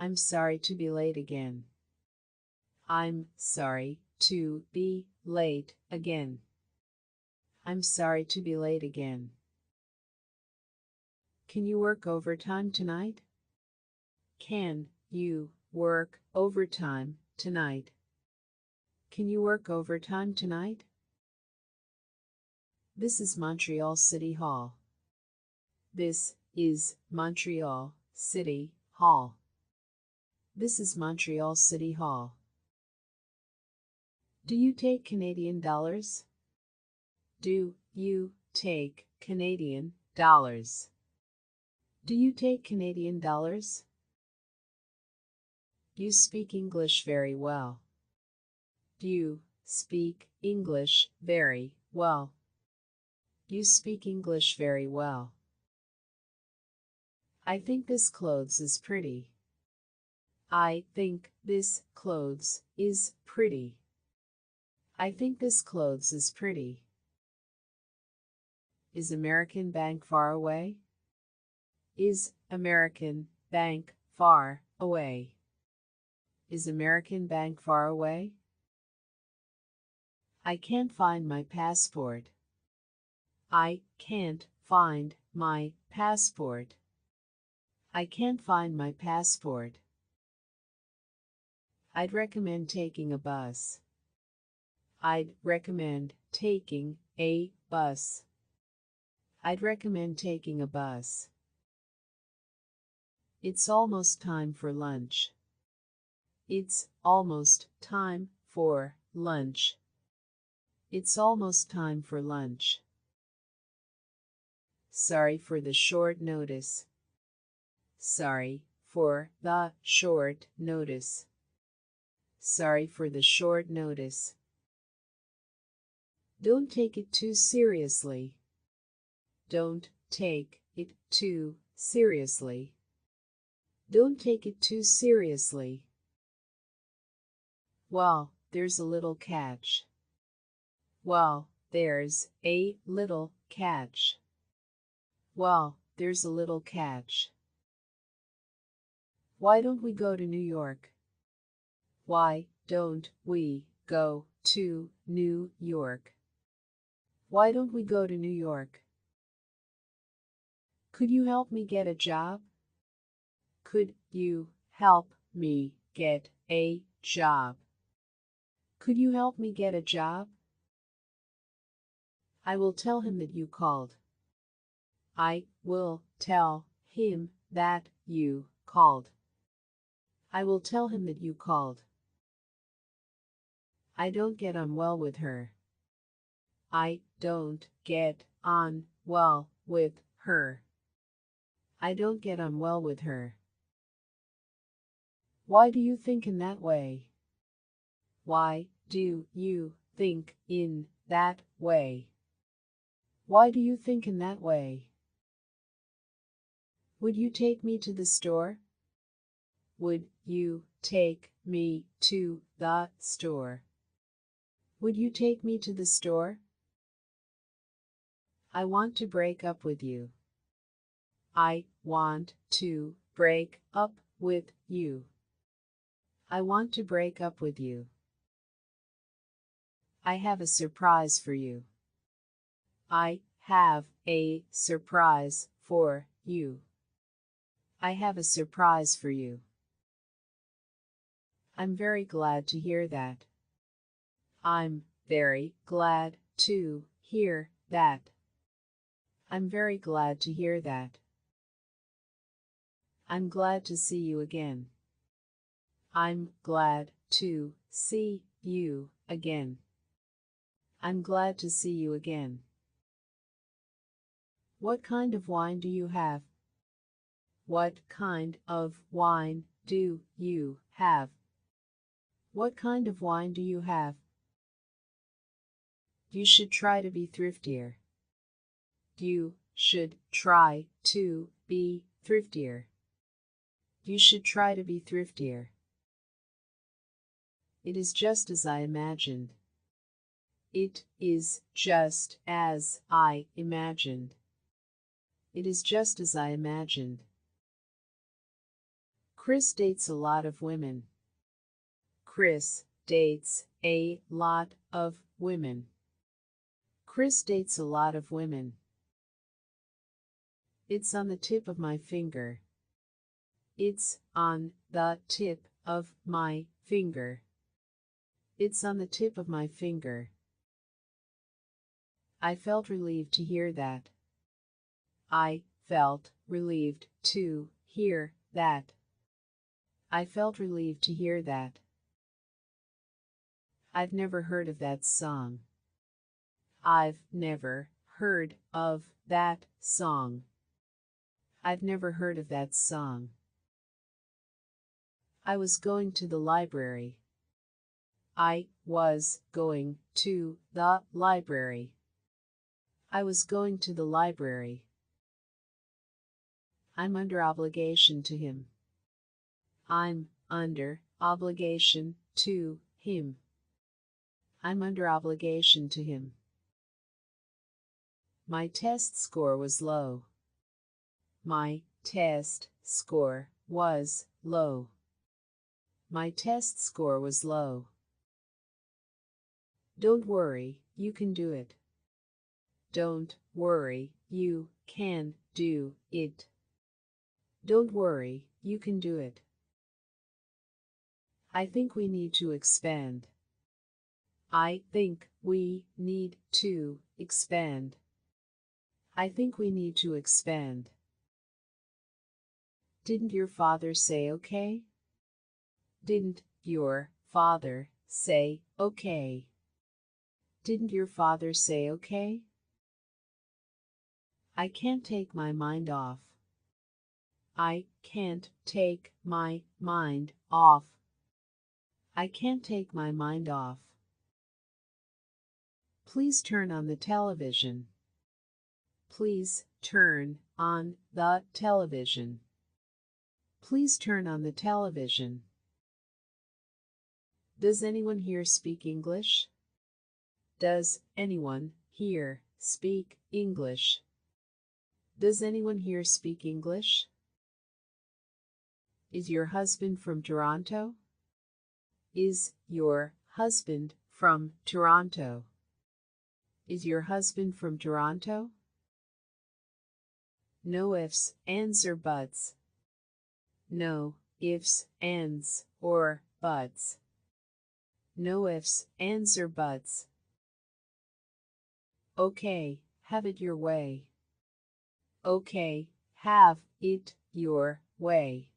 I'm sorry to be late again. I'm sorry to be late again. I'm sorry to be late again. Can you work overtime tonight? Can you work overtime tonight? Can you work overtime tonight? This is Montreal City Hall. This is Montreal City Hall. This is Montreal City Hall. Do you take Canadian dollars? Do you take Canadian dollars? Do you take Canadian dollars? You speak English very well. You speak English very well. You speak English very well. I think this clothes is pretty. I think this clothes is pretty. I think this clothes is pretty. Is American Bank far away? Is American Bank far away? Is American Bank far away? I can't find my passport. I can't find my passport. I can't find my passport. I'd recommend taking a bus. I'd recommend taking a bus. I'd recommend taking a bus. It's almost time for lunch. It's almost time for lunch. It's almost time for lunch. Sorry for the short notice. Sorry for the short notice. Sorry for the short notice. Don't take it too seriously. Don't take it too seriously. Don't take it too seriously. Well, there's a little catch. Well, there's a little catch. Well, there's a little catch. Why don't we go to New York? Why don't we go to New York? Why don't we go to New York? Could you help me get a job? Could you help me get a job? Could you help me get a job? I will tell him that you called. I will tell him that you called. I will tell him that you called. I don't get on well with her. I don't get on well with her. I don't get on well with her. Why do you think in that way? Why do you think in that way? Why do you think in that way? Would you take me to the store? Would you take me to the store? Would you take me to the store? I want to break up with you. I want to break up with you. I want to break up with you. I have a surprise for you. I have a surprise for you. I have a surprise for you. I'm very glad to hear that. I'm very glad to hear that. I'm very glad to hear that. I'm glad to see you again. I'm glad to see you again. I'm glad to see you again. What kind of wine do you have? What kind of wine do you have? What kind of wine do you have? You should try to be thriftier. You should try to be thriftier. You should try to be thriftier. It is just as I imagined. It is just as I imagined. It is just as I imagined. Chris dates a lot of women. Chris dates a lot of women. Chris dates a lot of women. It's on the tip of my finger. It's on the tip of my finger. It's on the tip of my finger. I felt relieved to hear that. I felt relieved to hear that. I felt relieved to hear that. I've never heard of that song. I've never heard of that song. I've never heard of that song. I was going to the library. I was going to the library. I was going to the library. I'm under obligation to him. I'm under obligation to him. I'm under obligation to him. My test score was low. My test score was low. My test score was low. Don't worry, you can do it. Don't worry, you can do it. Don't worry, you can do it. I think we need to expand. I think we need to expand. I think we need to expand. Didn't your father say okay? Didn't your father say okay? Didn't your father say okay? I can't take my mind off. I can't take my mind off. I can't take my mind off. Please turn on the television. Please turn on the television. Please turn on the television. Does anyone here speak English? Does anyone here speak English? Does anyone here speak English? Is your husband from Toronto? Is your husband from Toronto? Is your husband from Toronto? No ifs, ands, or buts. No ifs, ands, or buts. No ifs, ands, or buts. Okay, have it your way. Okay, have it your way.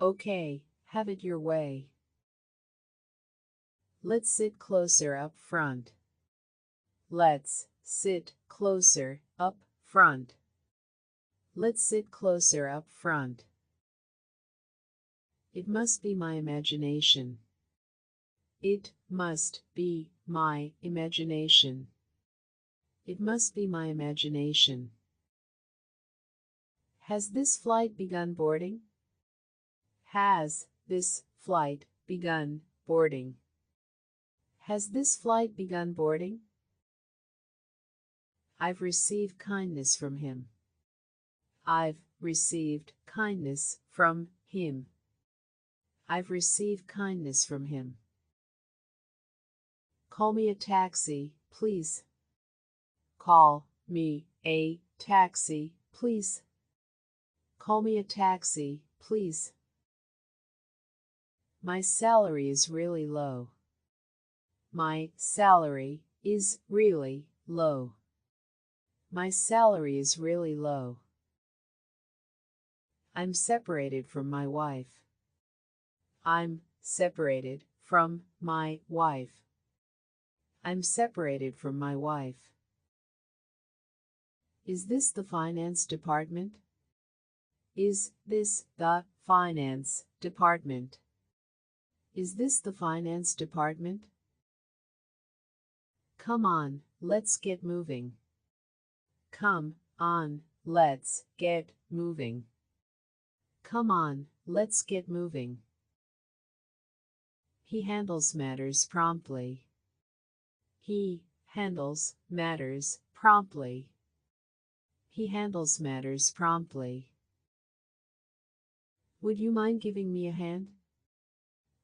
Okay, have it your way. Let's sit closer up front. Let's sit closer up front. Let's sit closer up front. It must be my imagination. It must be my imagination. It must be my imagination. Has this flight begun boarding? Has this flight begun boarding? Has this flight begun boarding? I've received kindness from him. I've received kindness from him. I've received kindness from him. Call me a taxi, please. Call me a taxi, please. Call me a taxi, please. My salary is really low. My salary is really low. My salary is really low. I'm separated from my wife. I'm separated from my wife. I'm separated from my wife. Is this the finance department? Is this the finance department? Is this the finance department? Come on, let's get moving. Come on, let's get moving. Come on, let's get moving. He handles matters promptly. He handles matters promptly. He handles matters promptly. Would you mind giving me a hand?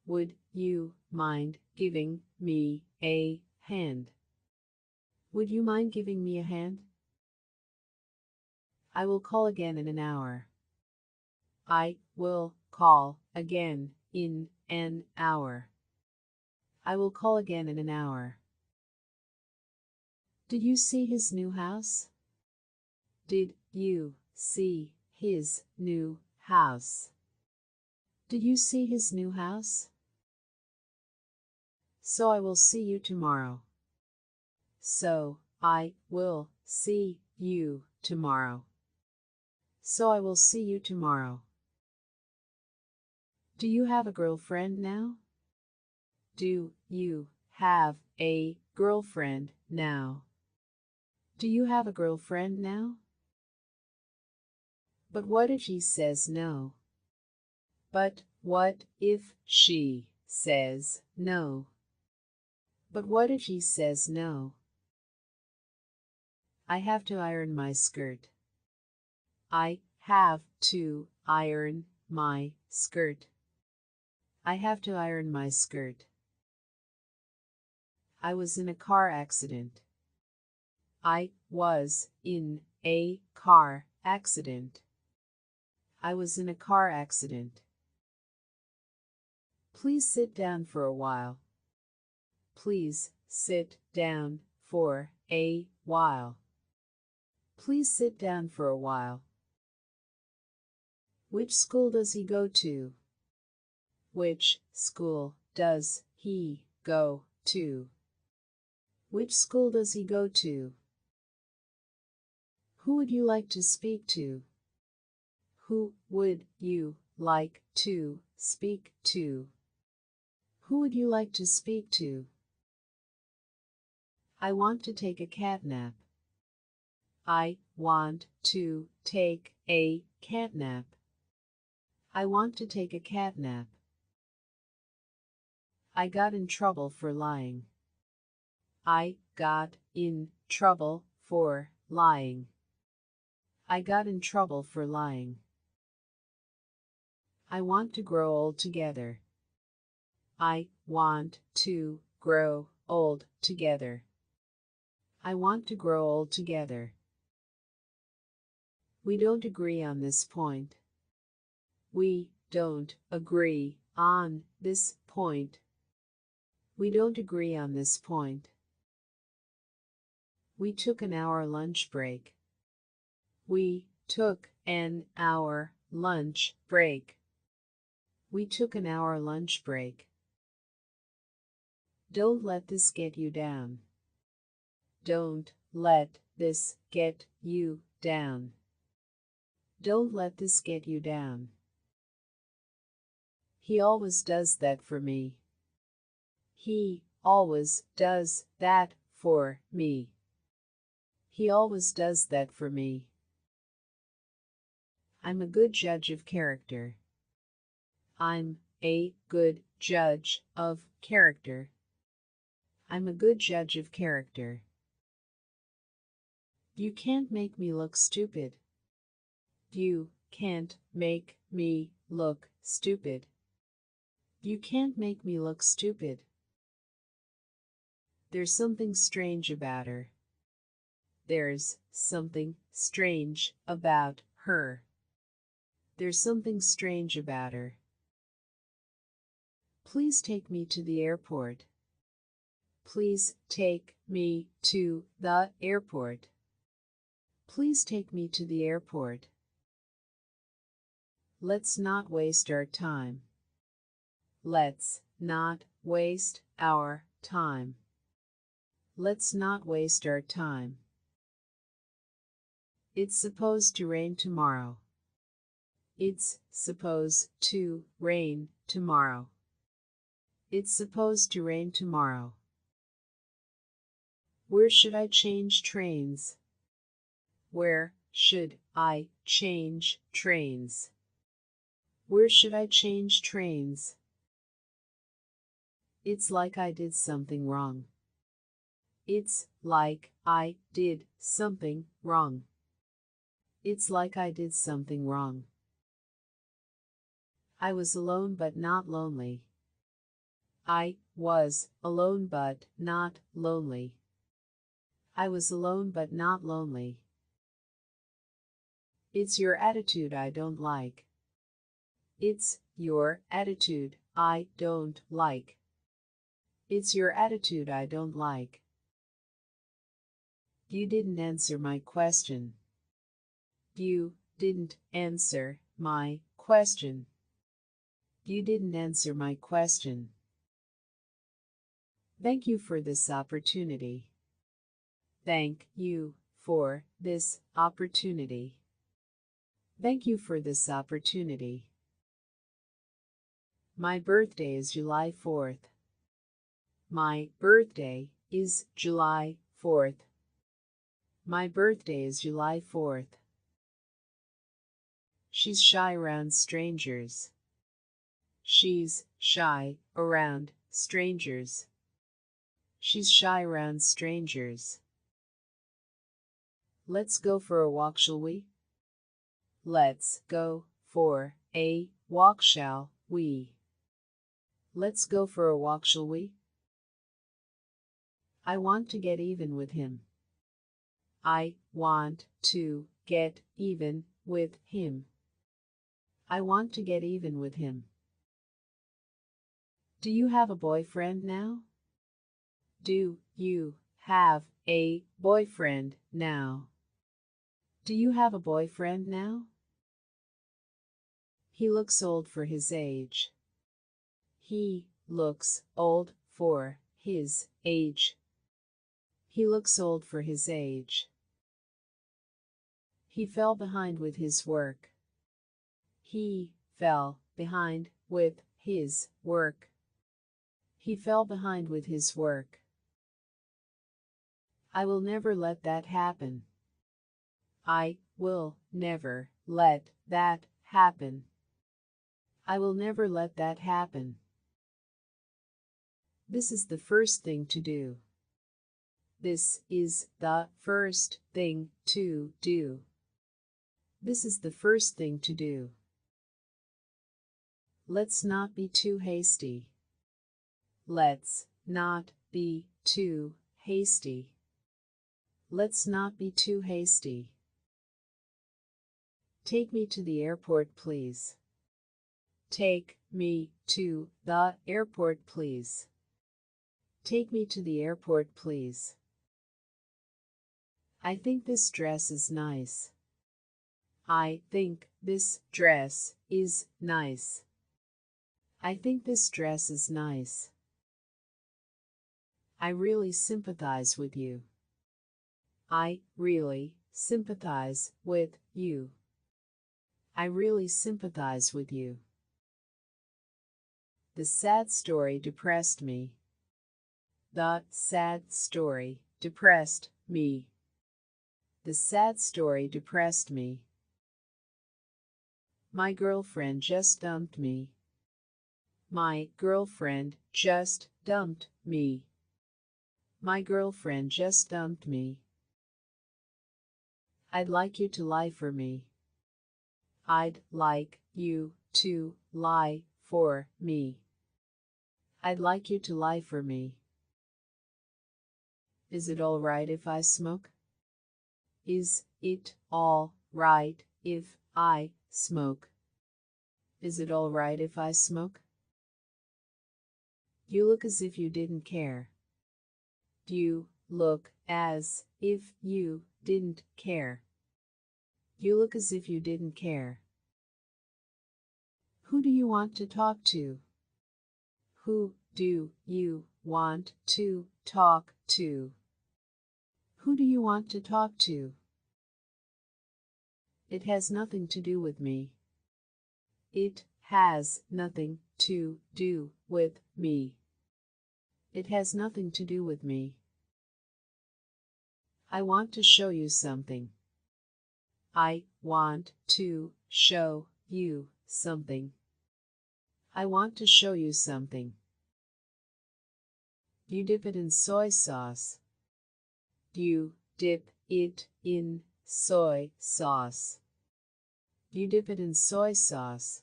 Would you mind giving me a hand? Would you mind giving me a hand? I will call again in an hour. I will call again in an hour. I will call again in an hour. Did you see his new house? Did you see his new house? Did you see his new house? So I will see you tomorrow. So I will see you tomorrow. So I will see you tomorrow. Do you have a girlfriend now? Do you have a girlfriend now? Do you have a girlfriend now? But what if she says no? But what if she says no? But what if she says no? I have to iron my skirt. I have to iron my skirt. I have to iron my skirt. I was in a car accident. I was in a car accident. I was in a car accident. Please sit down for a while. Please sit down for a while. Please sit down for a while. Which school does he go to? Which school does he go to? Which school does he go to? Who would you like to speak to? Who would you like to speak to? Who would you like to speak to? I want to take a cat nap. I want to take a cat nap. I want to take a cat nap. I got in trouble for lying. I got in trouble for lying. I got in trouble for lying. I want to grow old together. I want to grow old together. I want to grow old together. We don't agree on this point. We don't agree on this point. We don't agree on this point. We took an hour lunch break. We took an hour lunch break. We took an hour lunch break. Don't let this get you down. Don't let this get you down. Don't let this get you down. He always does that for me. He always does that for me. He always does that for me. I'm a good judge of character. I'm a good judge of character. I'm a good judge of character. You can't make me look stupid. You can't make me look stupid. You can't make me look stupid. There's something strange about her. There's something strange about her. There's something strange about her. Please take me to the airport. Please take me to the airport. Please take me to the airport. Let's not waste our time. Let's not waste our time. Let's not waste our time. It's supposed to rain tomorrow. It's supposed to rain tomorrow. It's supposed to rain tomorrow. Where should I change trains? Where should I change trains? Where should I change trains? It's like I did something wrong. It's like I did something wrong. It's like I did something wrong. I was alone but not lonely. I was alone but not lonely. I was alone but not lonely. It's your attitude I don't like. It's your attitude I don't like. It's your attitude I don't like. You didn't answer my question. You didn't answer my question. You didn't answer my question. Thank you for this opportunity. Thank you for this opportunity. Thank you for this opportunity. My birthday is July 4th. My birthday is July 4th. My birthday is July 4th. She's shy around strangers. She's shy around strangers. She's shy around strangers. Let's go for a walk, shall we? Let's go for a walk, shall we? Let's go for a walk, shall we? I want to get even with him. I want to get even with him. I want to get even with him. Do you have a boyfriend now? Do you have a boyfriend now? Do you have a boyfriend now? He looks old for his age. He looks old for his age. He looks old for his age. He fell behind with his work. He fell behind with his work. He fell behind with his work. I will never let that happen. I will never let that happen. I will never let that happen. This is the first thing to do. This is the first thing to do. This is the first thing to do. Let's not be too hasty. Let's not be too hasty. Let's not be too hasty. Take me to the airport, please. Take me to the airport, please. Take me to the airport, please. I think this dress is nice. I think this dress is nice. I think this dress is nice. I really sympathize with you. I really sympathize with you. I really sympathize with you. The sad story depressed me. The sad story depressed me. The sad story depressed me. My girlfriend just dumped me. My girlfriend just dumped me. My girlfriend just dumped me. I'd like you to lie for me. I'd like you to lie for me. I'd like you to lie for me. Is it all right if I smoke? Is it all right if I smoke? Is it all right if I smoke? You look as if you didn't care. You look as if you didn't care. You look as if you didn't care. Who do you want to talk to? Who do you want to talk to? Who do you want to talk to? It has nothing to do with me. It has nothing to do with me. It has nothing to do with me. I want to show you something. I want to show you something. I want to show you something. You dip it in soy sauce. You dip it in soy sauce. You dip it in soy sauce.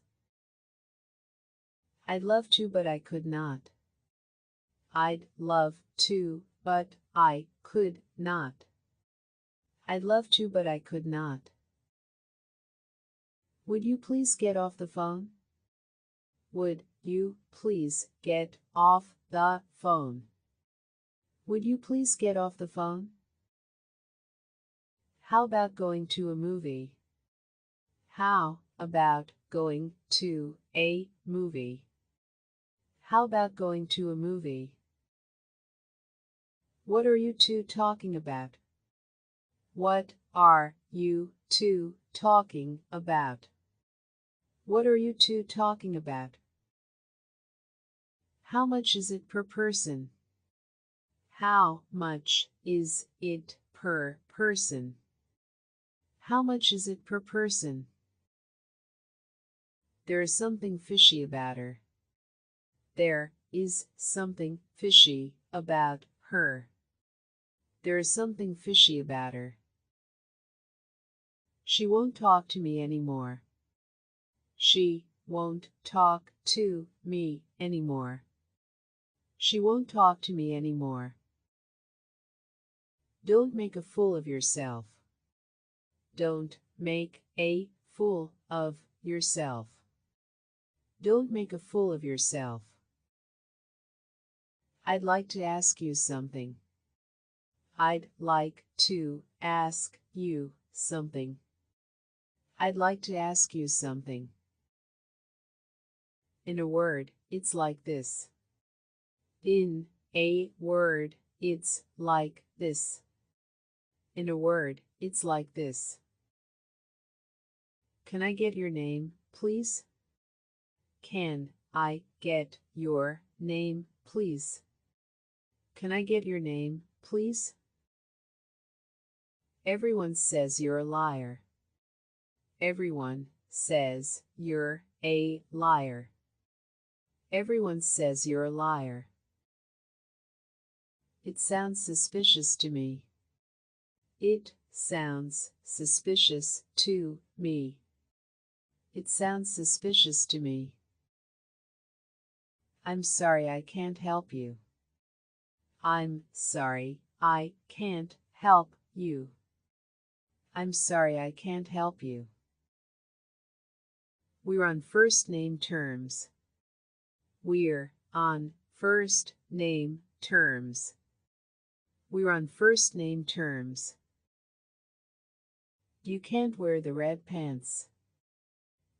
I'd love to, but I could not. I'd love to, but I could not. I'd love to, but I could not. Would you please get off the phone? Would you please get off the phone? Would you please get off the phone? How about going to a movie? How about going to a movie? How about going to a movie? What are you two talking about? What are you two talking about? What are you two talking about? How much is it per person? How much is it per person? How much is it per person? There is something fishy about her. There is something fishy about her. There is something fishy about her. She won't talk to me anymore. She won't talk to me anymore. She won't talk to me anymore. Don't make a fool of yourself. Don't make a fool of yourself. Don't make a fool of yourself. I'd like to ask you something. I'd like to ask you something. I'd like to ask you something. In a word, it's like this. In a word, it's like this. In a word, it's like this. Can I get your name, please? Can I get your name, please? Can I get your name, please? Everyone says you're a liar. Everyone says you're a liar. Everyone says you're a liar. It sounds suspicious to me. It sounds suspicious to me. It sounds suspicious to me. I'm sorry I can't help you. I'm sorry I can't help you. I'm sorry I can't help you. We're on first name terms. We're on first name terms. We're on first name terms. You can't wear the red pants.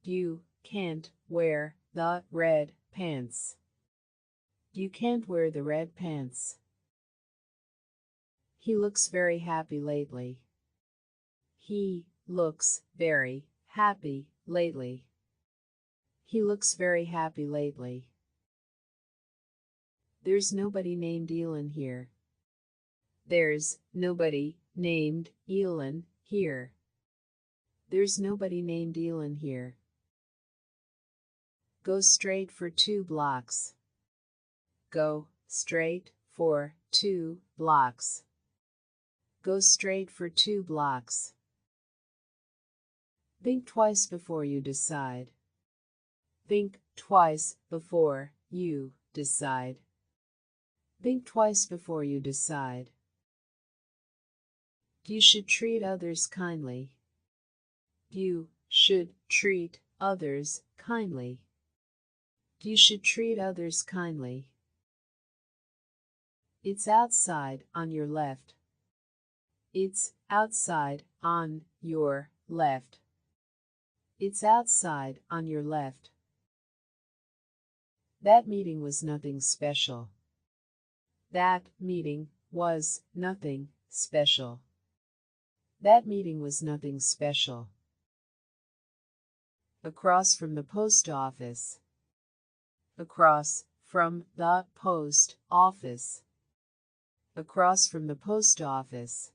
You can't wear the red pants. You can't wear the red pants. He looks very happy lately. He looks very happy lately. He looks very happy lately. There's nobody named Elin here. There's nobody named Elin here. There's nobody named Elin here. Go straight for 2 blocks. Go straight for 2 blocks. Go straight for 2 blocks. Think twice before you decide. Think twice before you decide. Think twice before you decide. You should treat others kindly. You should treat others kindly. You should treat others kindly. It's outside on your left. It's outside on your left. It's outside on your left. That meeting was nothing special. That meeting was nothing special. That meeting was nothing special. Across from the post office. Across from the post office. Across from the post office.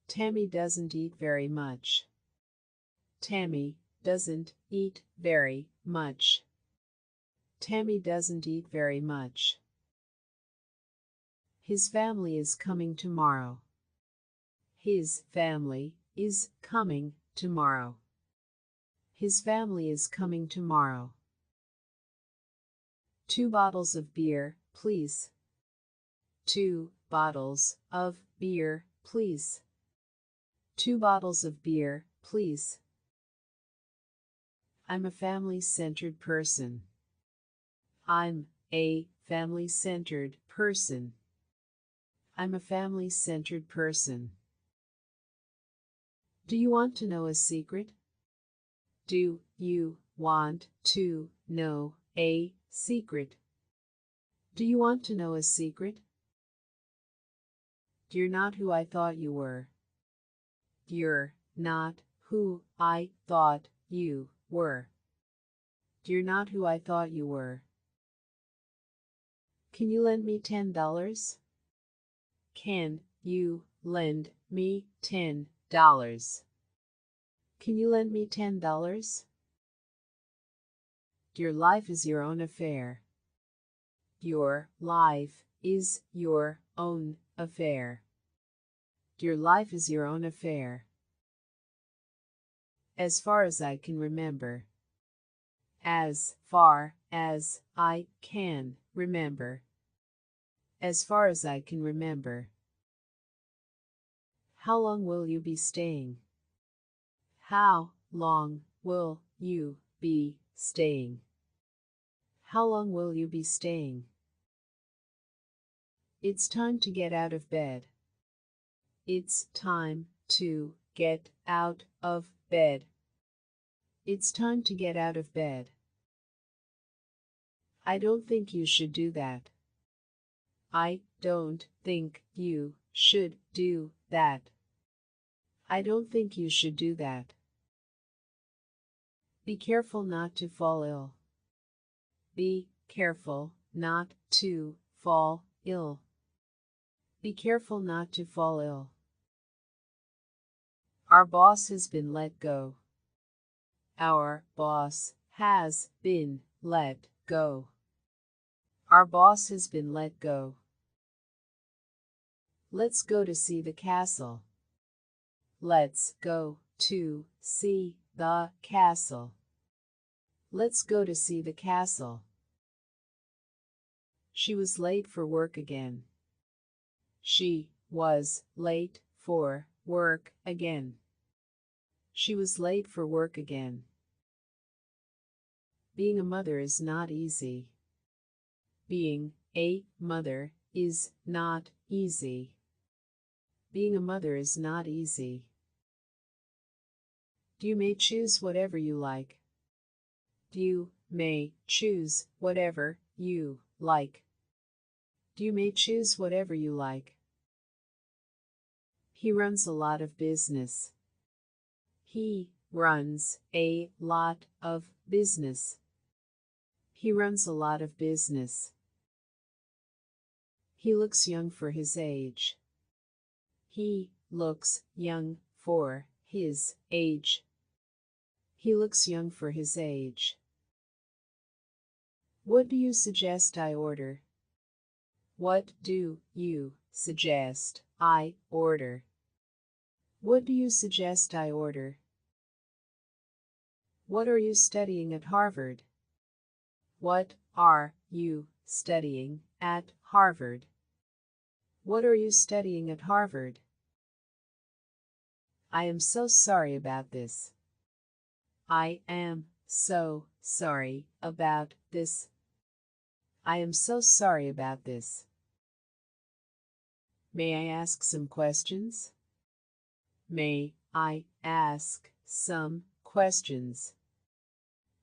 Tammy doesn't eat very much. Tammy doesn't eat very much. Tammy doesn't eat very much. His family is coming tomorrow. His family is coming tomorrow. His family is coming tomorrow. 2 bottles of beer, please. 2 bottles of beer, please. 2 bottles of beer, please. I'm a family-centered person. I'm a family-centered person. I'm a family-centered person. Do you want to know a secret? Do you want to know a secret? Do you want to know a secret? You're not who I thought you were. You're not who I thought you were. You're not who I thought you were. Can you lend me $10? Can you lend me $10? Can you lend me $10? Your life is your own affair. Your life is your own affair. Your life is your own affair. As far as I can remember. As far as I can remember. As far as I can remember. How long will you be staying? How long will you be staying? How long will you be staying? It's time to get out of bed. It's time to get out of bed. It's time to get out of bed. I don't think you should do that. I don't think you should do that. I don't think you should do that. Be careful not to fall ill. Be careful not to fall ill. Be careful not to fall ill. Our boss has been let go. Our boss has been let go. Our boss has been let go. Let's go to see the castle. Let's go to see the castle. Let's go to see the castle. She was late for work again. She was late for work again. She was late for work again. Being a mother is not easy. Being a mother is not easy. Being a mother is not easy. You may choose whatever you like. You may choose whatever you like. You may choose whatever you like. He runs a lot of business. He runs a lot of business. He runs a lot of business. He looks young for his age. He looks young for his age. He looks young for his age. What do you suggest I order? What do you suggest I order? What do you suggest I order? What are you studying at Harvard? What are you studying at Harvard? What are you studying at Harvard? I am so sorry about this. I am so sorry about this. I am so sorry about this. May I ask some questions? May I ask some questions?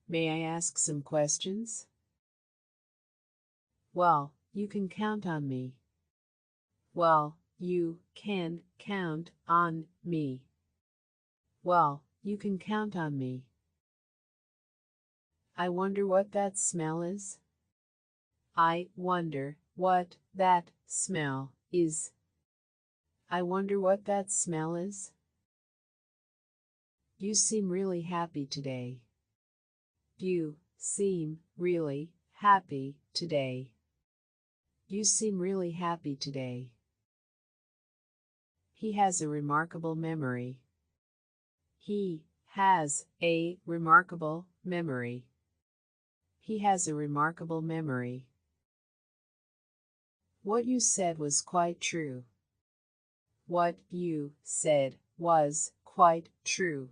May I ask some questions? Well, you can count on me. Well, you can count on me. Well, you can count on me. I wonder what that smell is. I wonder what that smell is. I wonder what that smell is. You seem really happy today. You seem really happy today. You seem really happy today. He has a remarkable memory. He has a remarkable memory. He has a remarkable memory. What you said was quite true. What you said was quite true.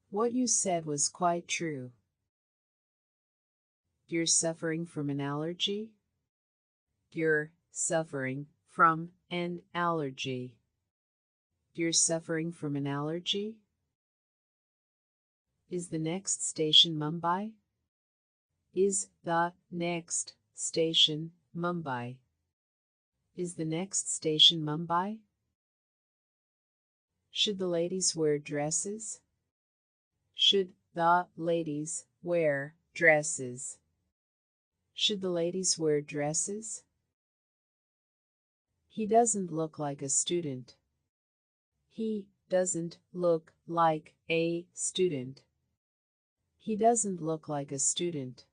What you said was quite true. You're suffering from an allergy? You're suffering from an allergy. You're suffering from an allergy? Is the next station Mumbai? Is the next station Mumbai? Is the next station Mumbai? Should the ladies wear dresses? Should the ladies wear dresses? Should the ladies wear dresses? He doesn't look like a student. He doesn't look like a student. He doesn't look like a student.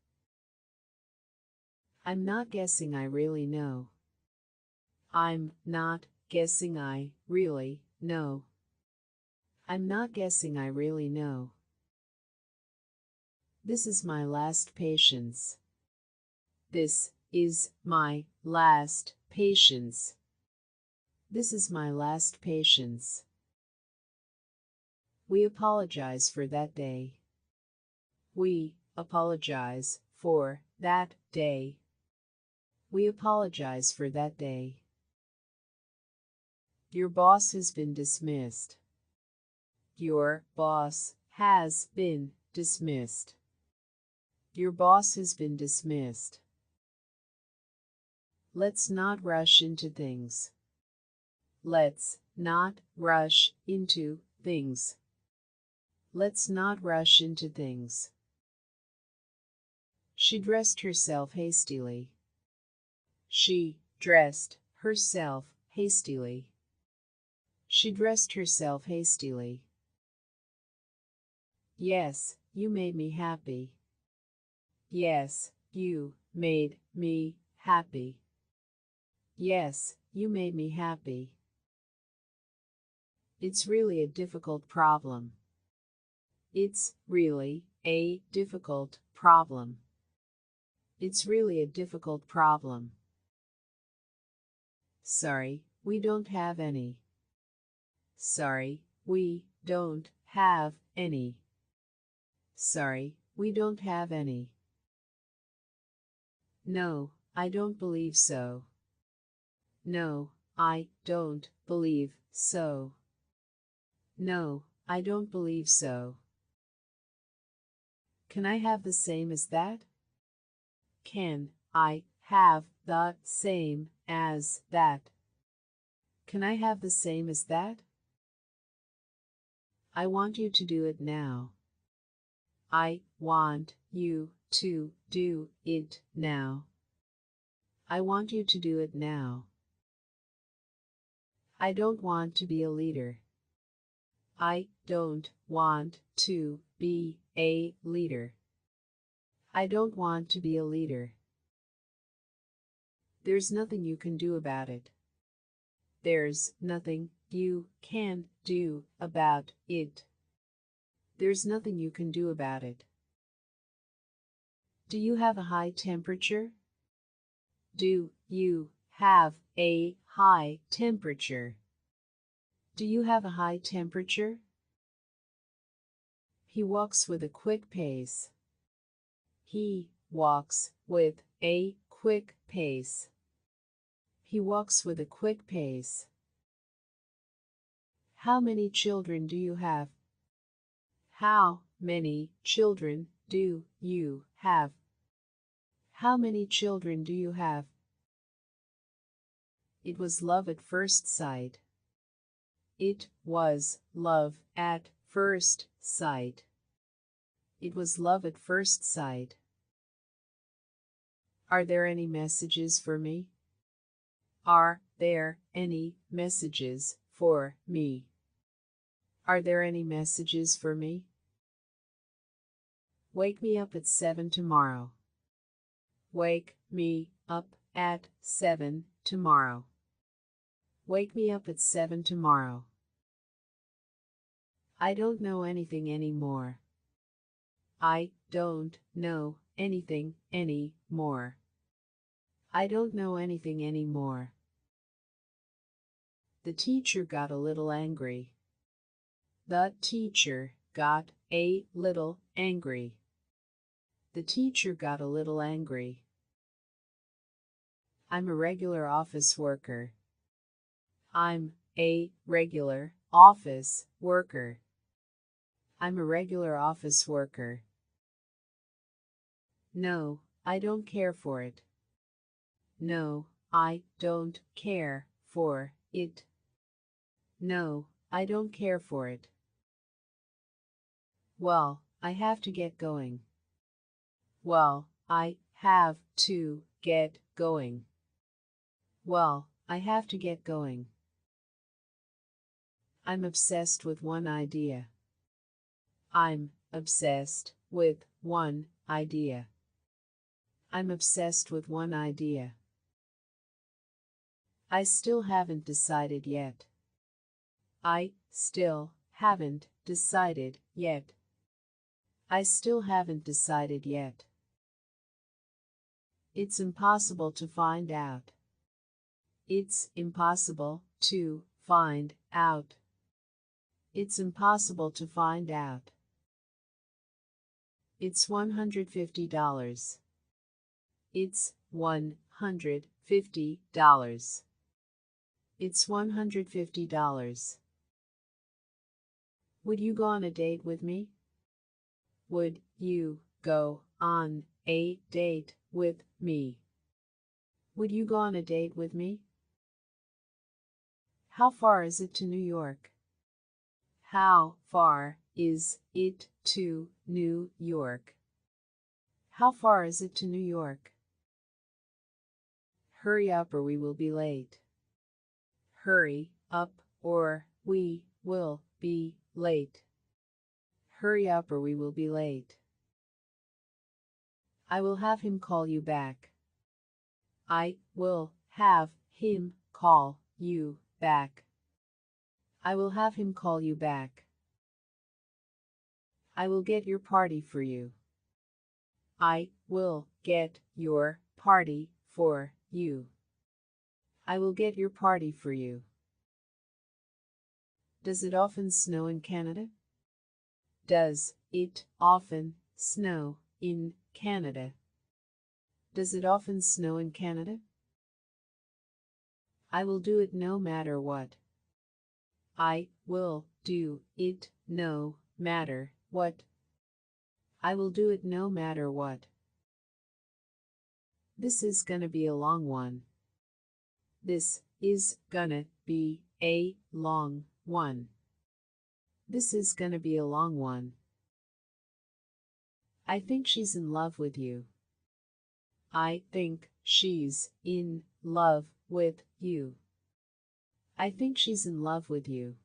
I'm not guessing I really know. I'm not guessing I really know. I'm not guessing I really know. This is my last patience. This is my last patience. This is my last patience. We apologize for that day. We apologize for that day. We apologize for that day. Your boss has been dismissed. Your boss has been dismissed. Your boss has been dismissed. Let's not rush into things. Let's not rush into things. Let's not rush into things. She dressed herself hastily. She dressed herself hastily. She dressed herself hastily. Yes, you made me happy. Yes, you made me happy. Yes, you made me happy. It's really a difficult problem. It's really a difficult problem. It's really a difficult problem. Sorry, we don't have any. Sorry, we don't have any. Sorry, we don't have any. No, I don't believe so. No, I don't believe so. No, I don't believe so. Can I have the same as that? Can I have the same as that? Can I have the same as that? I want you to do it now. I want you to do it now. I want you to do it now. I don't want to be a leader. I don't want to be a leader. I don't want to be a leader. There's nothing you can do about it. There's nothing you can do about it. There's nothing you can do about it. Do you have a high temperature? Do you have a high temperature? Do you have a high temperature? He walks with a quick pace. He walks with a quick pace. He walks with a quick pace. How many children do you have? How many children do you have? How many children do you have? It was love at first sight. It was love at first sight. It was love at first sight. Are there any messages for me? Are there any messages for me? Are there any messages for me? Wake me up at 7 tomorrow. Wake me up at 7 tomorrow. Wake me up at 7 tomorrow. I don't know anything anymore. I don't know anything any more. I don't know anything anymore. The teacher got a little angry. The teacher got a little angry. The teacher got a little angry. I'm a regular office worker. I'm a regular office worker. I'm a regular office worker. No, I don't care for it. No, I don't care for it. No, I don't care for it. Well, I have to get going. Well, I have to get going. Well, I have to get going. I'm obsessed with one idea. I'm obsessed with one idea. I'm obsessed with one idea. I still haven't decided yet. I still haven't decided yet. I still haven't decided yet. It's impossible to find out. It's impossible to find out. It's impossible to find out. It's $150. It's $150. It's $150. Would you go on a date with me? Would you go on a date with me? Would you go on a date with me? How far is it to New York? How far is it to New York? How far is it to New York? Hurry up or we will be late. Hurry up or we will be late. Hurry up or we will be late. I will have him call you back. I will have him call you back. I will have him call you back. I will get your party for you. I will get your party for you. I will get your party for you. Does it often snow in Canada? Does it often snow in Canada? Does it often snow in Canada? I will do it no matter what. I will do it no matter what. I will do it no matter what. This is gonna be a long one. This is gonna be a long one. This is gonna be a long one. I think she's in love with you. I think she's in love with you. I think she's in love with you.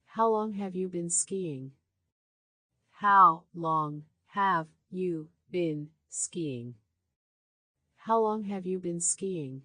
How long have you been skiing? How long have you been skiing? How long have you been skiing?